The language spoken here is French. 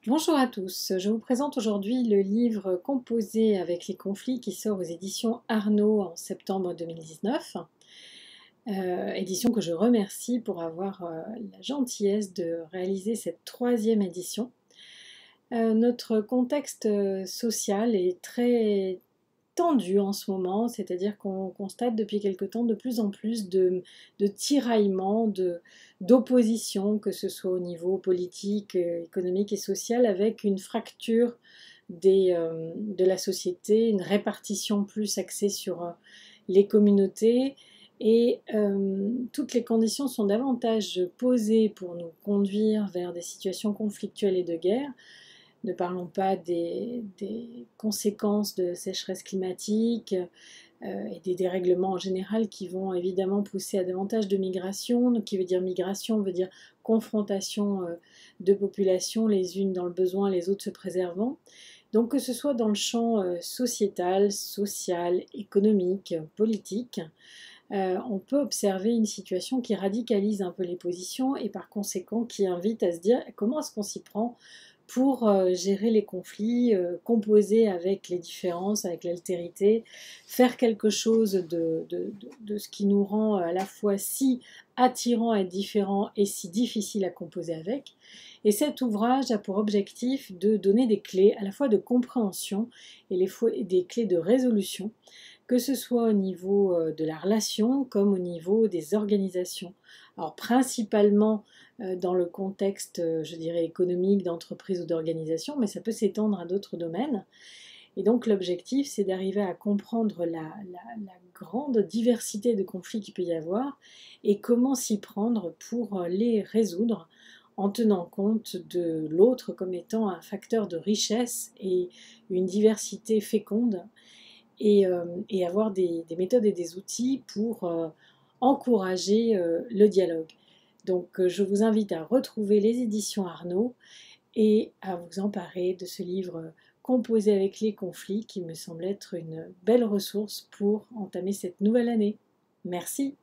Bonjour à tous, je vous présente aujourd'hui le livre Composer avec les conflits qui sort aux éditions Arnaud en septembre 2019, édition que je remercie pour avoir la gentillesse de réaliser cette troisième édition. Notre contexte social est très tendu en ce moment, c'est-à-dire qu'on constate depuis quelque temps de plus en plus de tiraillements, d'opposition, que ce soit au niveau politique, économique et social, avec une fracture de la société, une répartition plus axée sur les communautés. Et toutes les conditions sont davantage posées pour nous conduire vers des situations conflictuelles et de guerre. Ne parlons pas des conséquences de sécheresse climatique et des dérèglements en général qui vont évidemment pousser à davantage de migration. Qui veut dire migration, veut dire confrontation de populations, les unes dans le besoin, les autres se préservant. Donc que ce soit dans le champ sociétal, social, économique, politique, on peut observer une situation qui radicalise un peu les positions et par conséquent qui invite à se dire comment est-ce qu'on s'y prend pour gérer les conflits, composer avec les différences, avec l'altérité, faire quelque chose de ce qui nous rend à la fois si attirant à être différent et si difficile à composer avec. Et cet ouvrage a pour objectif de donner des clés à la fois de compréhension et des clés de résolution, que ce soit au niveau de la relation comme au niveau des organisations. Alors principalement dans le contexte, je dirais, économique, d'entreprise ou d'organisation, mais ça peut s'étendre à d'autres domaines. Et donc l'objectif, c'est d'arriver à comprendre la grande diversité de conflits qu'il peut y avoir et comment s'y prendre pour les résoudre en tenant compte de l'autre comme étant un facteur de richesse et une diversité féconde et avoir des méthodes et des outils pour encourager le dialogue. Donc je vous invite à retrouver les éditions Arnaud et à vous emparer de ce livre Composer avec les conflits qui me semble être une belle ressource pour entamer cette nouvelle année. Merci.